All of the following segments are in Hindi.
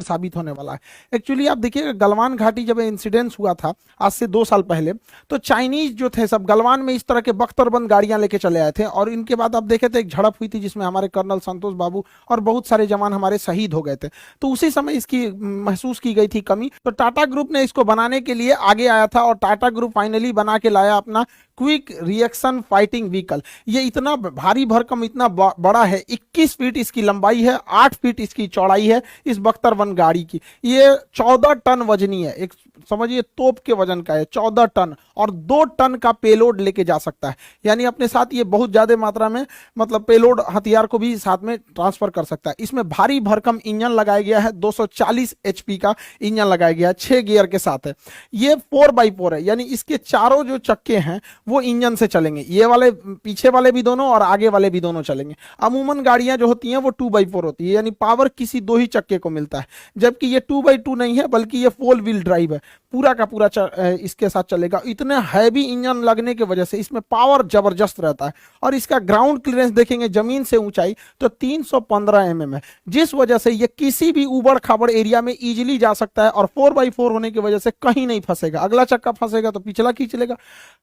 साबित होने वाला है। एक्चुअली आप देखिए गलवान घाटी जब इंसिडेंस हुआ था आज से 2 साल पहले, तो चाइनीज जो थे सब गलवान में इस तरह के बख्तरबंद गाड़ियां लेके चले आए थे, और इनके बाद आप देखे थे एक झड़प हुई थी जिसमें हमारे कर्नल संतोष बाबू और बहुत सारे जवान हमारे शहीद हो गए थे। तो उसी समय इसकी महसूस की गई थी कमी, तो टाटा ग्रुप ने इसको बनाने के लिए आगे आया था, और टाटा ग्रुप फाइनली बना के लाया अपना क्विक रिएक्शन फाइटिंग व्हीकल। ये इतना भारी भरकम, इतना बड़ा है, 21 फीट इसकी लंबाई है, 8 फीट इसकी चौड़ाई है इस बख्तरबंद गाड़ी की। ये 14 टन वजनी है, एक समझिए तोप के वजन का है 14 टन, और 2 टन का पेलोड लेके जा सकता है। यानी अपने साथ ये बहुत ज्यादा मात्रा में मतलब पेलोड हथियार को भी साथ में ट्रांसफर कर सकता है। इसमें भारी भरकम इंजन लगाया गया है, 240 एचपी का इंजन लगाया गया है, 6 गियर के साथ है। ये 4x4 है, यानी इसके चारों जो चक्के हैं वो इंजन से चलेंगे, ये वाले पीछे वाले भी दोनों और आगे वाले भी दोनों चलेंगे। अमूमन गाड़ियां जो होती हैं वो 2x4 होती है, यानी पावर किसी 2 ही चक्के को मिलता है, जबकि ये 2x2 नहीं है बल्कि ये 4 व्हील ड्राइव है, पूरा का पूरा इसके साथ चलेगा। इतने हैवी इंजन लगने की वजह से इसमें पावर जबरदस्त रहता है, और इसका ग्राउंड क्लियरेंस देखेंगे जमीन से ऊंचाई तो 315 mm है, जिस वजह से ये किसी भी उबड़ खाबड़ एरिया में इजीली जा सकता है, और 4x4 होने की वजह से कहीं नहीं फंसेगा। अगला चक्का फंसेगा तो पिछला खींच लेगा,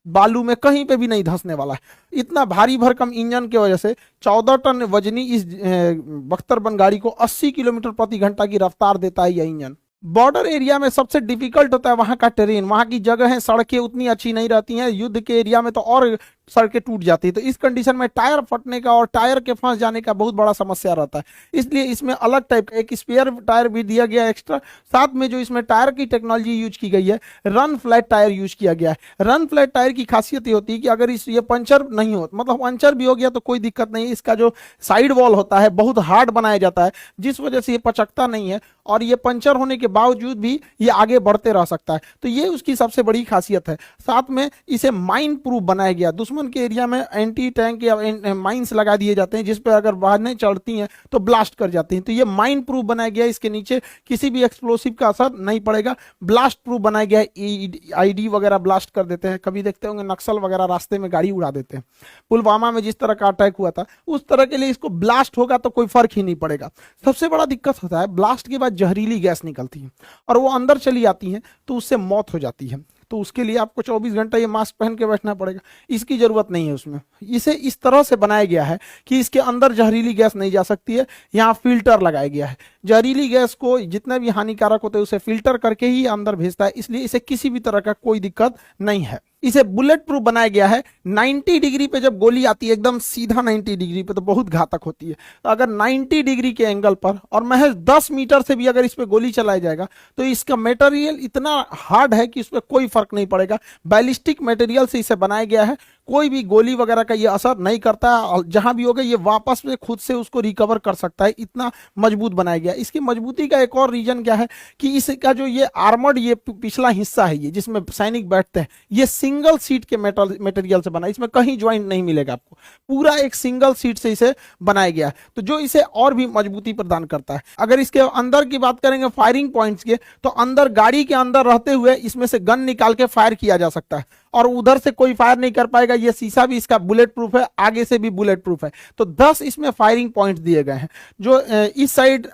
बालू में कहीं पे भी नहीं धंसने वाला है। इतना भारी भरकम इंजन की वजह से 14 टन वजनी इस बख्तरबंद गाड़ी को 80 किलोमीटर प्रति घंटा की रफ्तार देता है यह इंजन। बॉर्डर एरिया में सबसे डिफिकल्ट होता है वहां का टेरेन, वहां की जगह है, सड़कें उतनी अच्छी नहीं रहती हैं, युद्ध के एरिया में तो और सड़कें टूट जाती है, तो इस कंडीशन में टायर फटने का और टायर के फंस जाने का बहुत बड़ा समस्या रहता है। इसलिए इसमें अलग टाइप का एक स्पेयर टायर भी दिया गया है एक्स्ट्रा। साथ में जो इसमें टायर की टेक्नोलॉजी यूज की गई है, रन फ्लैट टायर यूज किया गया है। रन फ्लैट टायर की खासियत ये होती है कि अगर ये पंचर नहीं हो, मतलब पंचर भी हो गया तो कोई दिक्कत नहीं, इसका जो साइड वॉल होता है बहुत हार्ड बनाया जाता है, जिस वजह से ये पचकता नहीं है, और ये पंचर होने के बावजूद भी ये आगे बढ़ते रह सकता है। तो ये उसकी सबसे बड़ी खासियत है। साथ में इसे माइन प्रूफ बनाया गया, दुश्मन के एरिया में एंटी टैंक या माइंस लगा दिए जाते हैं, जिस पे अगर वाहनें चढ़ती हैं तो ब्लास्ट कर जाती हैं। तो ये माइन प्रूफ बनाया गया है, इसके नीचे किसी भी एक्सप्लोसिव का असर नहीं पड़ेगा। ब्लास्ट प्रूफ बनाया गया है, आईडी वगैरह ब्लास्ट कर देते हैं, कभी देखते होंगे नक्सल वगैरह रास्ते में गाड़ी उड़ा देते हैं, पुलवामा में जिस तरह का अटैक हुआ था उस तरह के लिए इसको ब्लास्ट होगा तो कोई फर्क ही नहीं पड़ेगा। सबसे बड़ा दिक्कत होता है ब्लास्ट के बाद जहरीली गैस निकलती है और वो अंदर चली आती है तो उससे मौत हो जाती है। तो उसके लिए आपको 24 घंटा ये मास्क पहन के बैठना पड़ेगा, इसकी जरूरत नहीं है उसमें। इसे इस तरह से बनाया गया है कि इसके अंदर जहरीली गैस नहीं जा सकती है। यहाँ फिल्टर लगाया गया है, जहरीली गैस को जितने भी हानिकारक होते हैं उसे फिल्टर करके ही अंदर भेजता है, इसलिए इसे किसी भी तरह का कोई दिक्कत नहीं है। इसे बुलेट प्रूफ बनाया गया है। 90 डिग्री पे जब गोली आती है एकदम सीधा 90 डिग्री पे तो बहुत घातक होती है, तो अगर 90 डिग्री के एंगल पर और महज 10 मीटर से भी अगर इस पे गोली चलाया जाएगा तो इसका मटेरियल इतना हार्ड है कि इस पे कोई फर्क नहीं पड़ेगा। बैलिस्टिक मटेरियल से इसे बनाया गया है, कोई भी गोली वगैरह का ये असर नहीं करता है, जहां भी होगा ये वापस में खुद से उसको रिकवर कर सकता है, इतना मजबूत बनाया गया। इसकी मजबूती का एक और रीजन क्या है कि इसका जो ये आर्मर्ड ये पिछला हिस्सा है, ये जिसमें सैनिक बैठते हैं, ये सिंगल सीट के मटेरियल से बना, इसमें कहीं ज्वाइंट नहीं मिलेगा आपको, पूरा एक सिंगल सीट से इसे बनाया गया है, तो जो इसे और भी मजबूती प्रदान करता है। अगर इसके अंदर की बात करेंगे फायरिंग पॉइंट्स के, तो अंदर गाड़ी के अंदर रहते हुए इसमें से गन निकाल के फायर किया जा सकता है और उधर से कोई फायर नहीं कर पाएगा। ये शीशा भी इसका बुलेट प्रूफ है, आगे से भी बुलेट प्रूफ है। तो 10 इसमें फायरिंग पॉइंट दिए गए हैं, जो इस साइड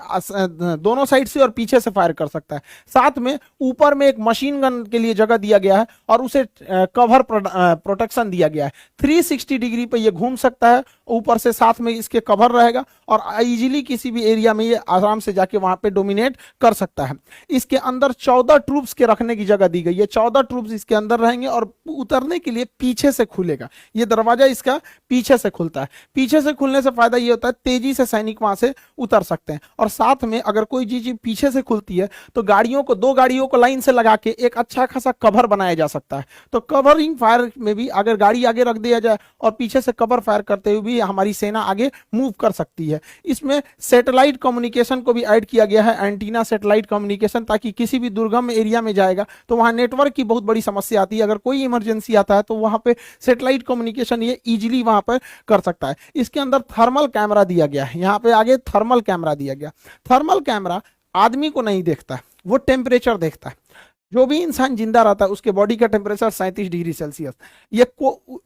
दोनों साइड से और पीछे से फायर कर सकता है। साथ में ऊपर में एक मशीन गन के लिए जगह दिया गया है और उसे कवर प्रोटेक्शन दिया गया है। 360 डिग्री पे ये घूम सकता है ऊपर से, साथ में इसके कवर रहेगा और इजीली किसी भी एरिया में ये आराम से जाके वहां पे डोमिनेट कर सकता है। इसके अंदर 14 ट्रूप्स के रखने की जगह दी गई है, 14 ट्रूप्स इसके अंदर रहेंगे और उतरने के लिए पीछे से खुलेगा, ये दरवाजा इसका पीछे से खुलता है। पीछे से खुलने से फायदा ये होता है तेजी से सैनिक वहां से उतर सकते हैं, और साथ में अगर कोई चीज पीछे से खुलती है तो गाड़ियों को, 2 गाड़ियों को लाइन से लगा के एक अच्छा खासा कवर बनाया जा सकता है। तो कवरिंग फायर में भी अगर गाड़ी आगे रख दिया जाए और पीछे से कवर फायर करते हुए भी हमारी सेना आगे मूव कर सकती है। इसमें सैटेलाइट कम्युनिकेशन को भी ऐड किया गया है, एंटीना सैटेलाइट कम्युनिकेशन, ताकि किसी भी दुर्गम एरिया में जाएगा तो वहां नेटवर्क की बहुत बड़ी समस्या आती है, अगर कोई इमरजेंसी आता है तो वहां पे सैटेलाइट कम्युनिकेशन ये इजीली वहां पर कर सकता है। इसके अंदर थर्मल कैमरा दिया गया है, यहाँ पे आगे थर्मल कैमरा दिया गया। थर्मल कैमरा आदमी को नहीं देखता, वो टेम्परेचर देखता है। जो भी इंसान जिंदा रहता है उसके बॉडी का टेम्परेचर 37 डिग्री सेल्सियस, ये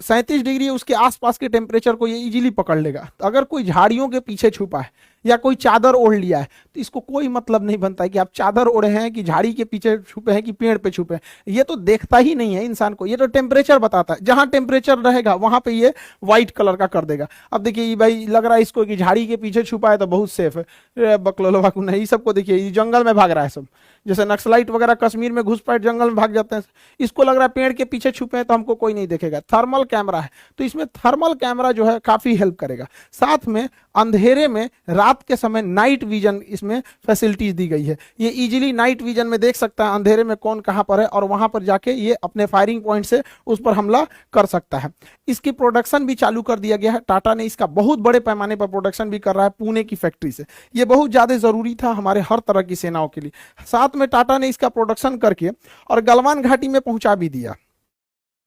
37 डिग्री उसके आसपास के टेम्परेचर को ये इजीली पकड़ लेगा। तो अगर कोई झाड़ियों के पीछे छुपा है या कोई चादर ओढ़ लिया है, तो इसको कोई मतलब नहीं बनता है कि आप चादर ओढ़े हैं कि झाड़ी के पीछे छुपे हैं कि पेड़ पे छुपे हैं। ये तो देखता ही नहीं है इंसान को, ये तो टेम्परेचर बताता है, जहां टेम्परेचर रहेगा वहां पे ये व्हाइट कलर का कर देगा। अब देखिए ये भाई लग रहा है इसको कि झाड़ी के पीछे छुपा है तो बहुत सेफ है, बकलोलो बाकू नहीं, सबको देखिए ये जंगल में भाग रहा है सब, जैसे नक्सलाइट वगैरह कश्मीर में घुसपैठ जंगल में भाग जाते हैं, इसको लग रहा है पेड़ के पीछे छुपे हैं तो हमको कोई नहीं देखेगा। थर्मल कैमरा है, तो इसमें थर्मल कैमरा जो है काफी हेल्प करेगा। साथ में अंधेरे में रात के समय नाइट विजन इसमें फैसिलिटीज दी गई है, ये इजीली नाइट विजन में देख सकता है अंधेरे में कौन कहां पर है और वहां पर जाके ये अपने फायरिंग पॉइंट से उस पर हमला कर सकता है। इसकी प्रोडक्शन भी चालू कर दिया गया है, टाटा ने इसका बहुत बड़े पैमाने पर प्रोडक्शन भी कर रहा है पुणे की फैक्ट्री से, ये बहुत ज्यादा जरूरी था हमारे हर तरह की सेनाओं के लिए। साथ में टाटा ने इसका प्रोडक्शन करके और गलवान घाटी में पहुंचा भी दिया,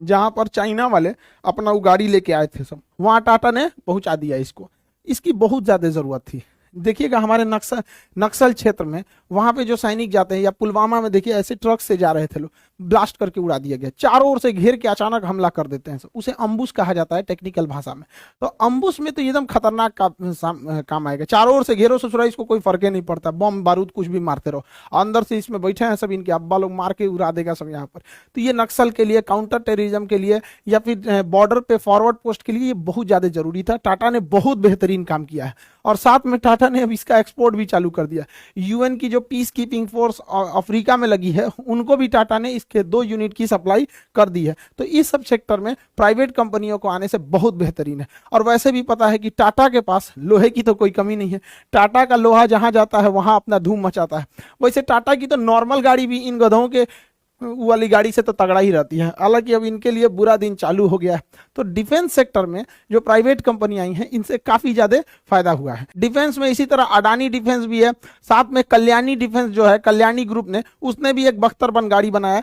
जहां पर चाइना वाले अपना वो गाड़ी लेके आए थे सब, वहां टाटा ने पहुंचा दिया इसको। इसकी बहुत ज्यादा जरूरत थी। देखिएगा हमारे नक्सल क्षेत्र में वहां पे जो सैनिक जाते हैं, या पुलवामा में देखिए ऐसे ट्रक से जा रहे थे लोग, ब्लास्ट करके उड़ा दिया गया, चारों ओर से घेर के अचानक हमला कर देते हैं, उसे अम्बुश कहा जाता है टेक्निकल भाषा में। तो अम्बुश में तो एकदम खतरनाक काम आएगा, चारों ओर से घेरो ससुरा, इसको कोई फर्क नहीं पड़ता, बम बारूद कुछ भी मारते रहो, अंदर से इसमें बैठे हैं सब, इनके अब्बा लोग मार के उड़ा देगा सब यहाँ पर। तो ये नक्सल के लिए, काउंटर टेररिज्म के लिए, या फिर बॉर्डर पे फॉरवर्ड पोस्ट के लिए ये बहुत ज्यादा जरूरी था। टाटा ने बहुत बेहतरीन काम किया है, और साथ में टाटा ने अब इसका एक्सपोर्ट भी चालू कर दिया। यूएन की जो पीस कीपिंग फोर्स अफ्रीका में लगी है, उनको भी टाटा ने इसके 2 यूनिट की सप्लाई कर दी है। तो इस सब सेक्टर में प्राइवेट कंपनियों को आने से बहुत बेहतरीन है। और वैसे भी पता है कि टाटा के पास लोहे की तो कोई कमी नहीं है, टाटा का लोहा जहां जाता है वहां अपना धूम मचाता है। वैसे टाटा की तो नॉर्मल गाड़ी भी इन गधों के वाली गाड़ी से तो तगड़ा ही रहती है, हालांकि अब इनके लिए बुरा दिन चालू हो गया है। तो डिफेंस सेक्टर में जो प्राइवेट कंपनी आई हैं, इनसे काफी ज्यादा फायदा हुआ है। डिफेंस में इसी तरह अडानी डिफेंस भी है, साथ में कल्याणी डिफेंस जो है, कल्याणी ग्रुप ने, उसने भी एक बख्तरबंद गाड़ी बनाया,